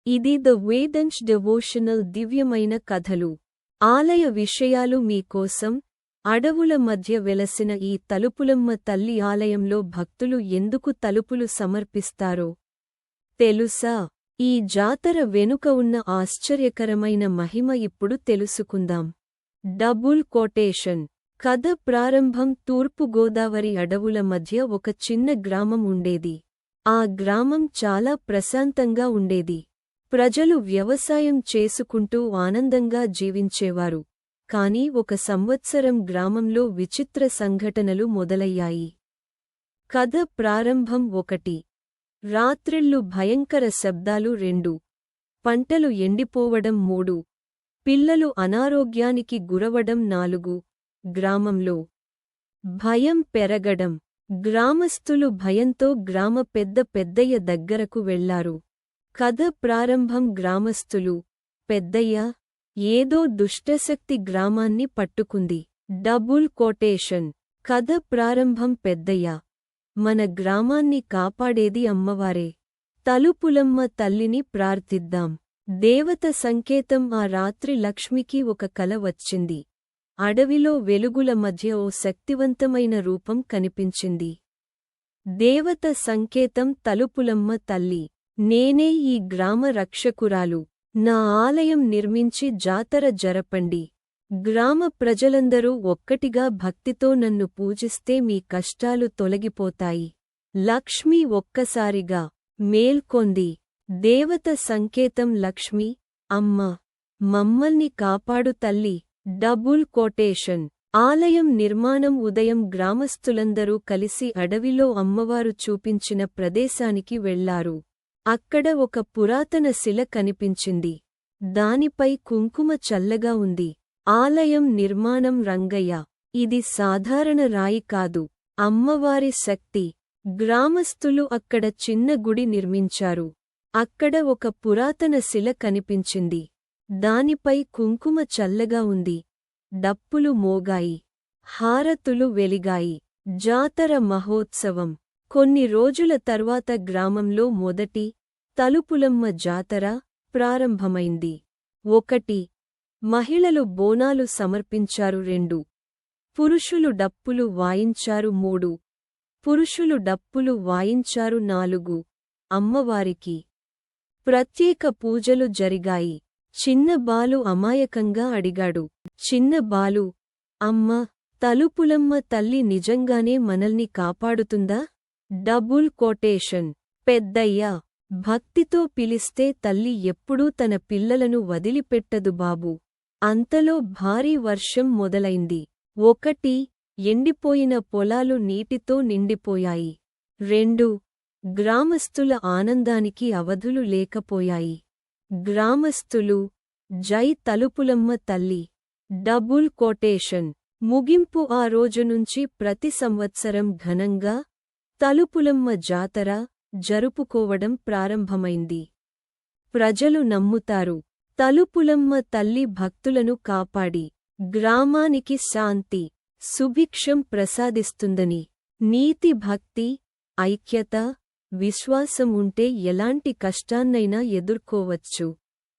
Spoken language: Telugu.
ఇది ద వేదంశ్ డివోషనల్ దివ్యమైన కథలు. ఆలయ విషయాలు మీకోసం. అడవుల మధ్య వెలసిన ఈ తలుపులమ్మ తల్లి ఆలయంలో భక్తులు ఎందుకు తలుపులు సమర్పిస్తారో తెలుసా? ఈ జాతర వెనుక ఉన్న ఆశ్చర్యకరమైన మహిమ ఇప్పుడు తెలుసుకుందాం. Double quotation. కథ ప్రారంభం తూర్పు గోదావరి అడవుల మధ్య ఒక చిన్న గ్రామం ఉండేది. ఆ గ్రామం చాలా ప్రశాంతంగా ఉండేది. ప్రజలు వ్యవసాయం చేసుకుంటూ ఆనందంగా జీవించేవారు. కాని ఒక సంవత్సరం గ్రామంలో విచిత్ర సంఘటనలు మొదలయ్యాయి. కథ ప్రారంభం 1. రాత్రిళ్ళు భయంకర శబ్దాలు 2. పంటలు ఎండిపోవడం 3. పిల్లలు అనారోగ్యానికి గురవడం 4. గ్రామంలో భయం పెరగడం. గ్రామస్థులు భయంతో గ్రామ పెద్దయ్య దగ్గరకు వెళ్లారు. కథ ప్రారంభం గ్రామస్థులు: పెద్దయ్య, ఏదో దుష్టశక్తి గ్రామాన్ని పట్టుకుంది. Double quotation. కథ ప్రారంభం పెద్దయ్య: మన గ్రామాన్ని కాపాడేది అమ్మవారే. తలుపులమ్మ తల్లిని ప్రార్థిద్దాం. దేవత సంకేతం. ఆ రాత్రి లక్ష్మికి ఒక కల వచ్చింది. అడవిలో వెలుగుల మధ్య ఓ శక్తివంతమైన రూపం కనిపించింది. దేవత సంకేతం: తలుపులమ్మ తల్లి, నేనే ఈ గ్రామ రక్షకురాలు. నా ఆలయం నిర్మించి జాతర జరపండి. గ్రామ ప్రజలందరూ ఒక్కటిగా భక్తితో నన్ను పూజిస్తే మీ కష్టాలు తొలగిపోతాయి. లక్ష్మి ఒక్కసారిగా మేల్కొంది. దేవత సంకేతం: లక్ష్మి, అమ్మ, మమ్మల్ని కాపాడు తల్లి. Double quotation. ఆలయం నిర్మాణం. ఉదయం గ్రామస్థులందరూ కలిసి అడవిలో అమ్మవారు చూపించిన ప్రదేశానికి వెళ్లారు. అక్కడ ఒక పురాతన శిల కనిపించింది. దానిపై కుంకుమ చల్లగా ఉంది. ఆలయం నిర్మాణం. రంగయ్య: ఇది సాధారణ రాయి కాదు, అమ్మవారి శక్తి. గ్రామస్థులు అక్కడ చిన్న గుడి నిర్మించారు. అక్కడ ఒక పురాతన శిల కనిపించింది. దానిపై కుంకుమ చల్లగా ఉంది. డప్పులు మోగాయి. హారతులు వెలిగాయి. జాతర మహోత్సవం. కొన్ని రోజుల తర్వాత గ్రామంలో మొదటి తలుపులమ్మ జాతర ప్రారంభమైంది. 1. మహిళలు బోనాలు సమర్పించారు. 2. పురుషులు డప్పులు వాయించారు. 3. పురుషులు డప్పులు వాయించారు. 4. అమ్మవారికి ప్రత్యేక పూజలు జరిగాయి. చిన్న బాలు అమాయకంగా అడిగాడు. చిన్న బాలు: అమ్మ, తలుపులమ్మ తల్లి నిజంగానే మనల్ని కాపాడుతుందా? Double quotation. పెద్దయ్య: భక్తితో పిలిస్తే తల్లి ఎప్పుడూ తన పిల్లలను వదిలిపెట్టదు బాబూ. అంతలో భారీ వర్షం మొదలైంది. 1. ఎండిపోయిన పొలాలు నీటితో నిండిపోయాయి. 2. గ్రామస్థుల ఆనందానికి అవధులు లేకపోయాయి. గ్రామస్థులు: జై తలుపులమ్మ తల్లి. Double quotation. ముగింపు. ఆ రోజు నుంచి ప్రతి సంవత్సరం ఘనంగా తలుపులమ్మ జాతర జరుపుకోవడం ప్రారంభమైంది. ప్రజలు నమ్ముతారు, తలుపులమ్మ తల్లి భక్తులను కాపాడి గ్రామానికి శాంతి, సుభిక్షం ప్రసాదిస్తుందని. నీతి, భక్తి, ఐక్యత, విశ్వాసం ఉంటే ఎలాంటి కష్టాన్నైనా ఎదుర్కోవచ్చు.